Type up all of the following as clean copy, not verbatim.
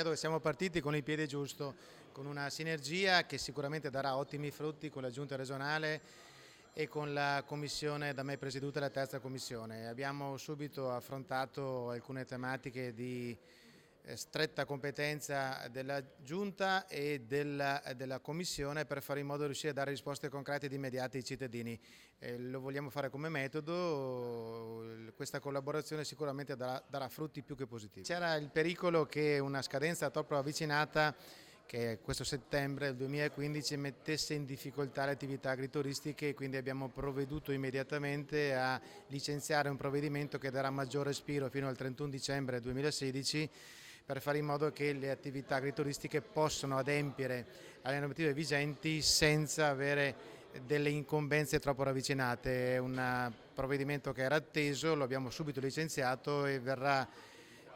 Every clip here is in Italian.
Credo che siamo partiti con il piede giusto, con una sinergia che sicuramente darà ottimi frutti con la Giunta regionale e con la commissione da me presieduta, la terza commissione. Abbiamo subito affrontato alcune tematiche di stretta competenza della Giunta e della Commissione per fare in modo di riuscire a dare risposte concrete ed immediate ai cittadini. Lo vogliamo fare come metodo, questa collaborazione sicuramente darà frutti più che positivi. C'era il pericolo che una scadenza troppo avvicinata, che questo settembre del 2015, mettesse in difficoltà le attività agrituristiche e quindi abbiamo provveduto immediatamente a licenziare un provvedimento che darà maggior respiro fino al 31 dicembre 2016 per fare in modo che le attività agrituristiche possano adempiere alle normative vigenti senza avere delle incombenze troppo ravvicinate. È un provvedimento che era atteso, lo abbiamo subito licenziato e verrà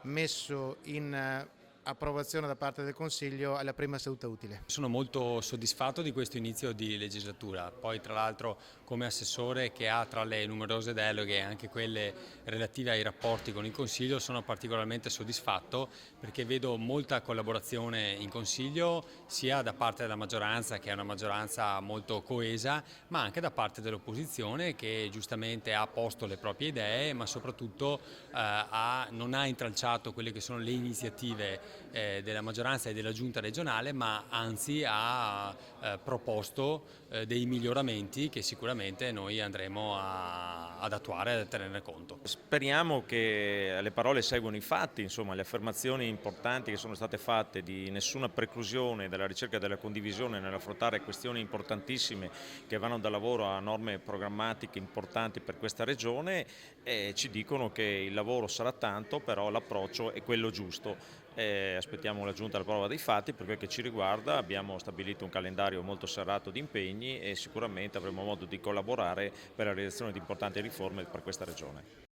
messo in approvazione da parte del Consiglio alla prima seduta utile. Sono molto soddisfatto di questo inizio di legislatura, poi tra l'altro come assessore che ha tra le numerose deleghe anche quelle relative ai rapporti con il Consiglio sono particolarmente soddisfatto perché vedo molta collaborazione in Consiglio sia da parte della maggioranza, che è una maggioranza molto coesa, ma anche da parte dell'opposizione che giustamente ha posto le proprie idee, ma soprattutto non ha intralciato quelle che sono le iniziative della maggioranza e della giunta regionale, ma anzi ha proposto dei miglioramenti che sicuramente noi andremo ad attuare e a tenerne conto. Speriamo che alle parole seguano i fatti, insomma le affermazioni importanti che sono state fatte di nessuna preclusione della ricerca della condivisione nell'affrontare questioni importantissime che vanno dal lavoro a norme programmatiche importanti per questa regione, ci dicono che il lavoro sarà tanto, però l'approccio è quello giusto. Aspettiamo la giunta alla prova dei fatti. Per quel che ci riguarda abbiamo stabilito un calendario molto serrato di impegni e sicuramente avremo modo di collaborare per la realizzazione di importanti riforme per questa regione.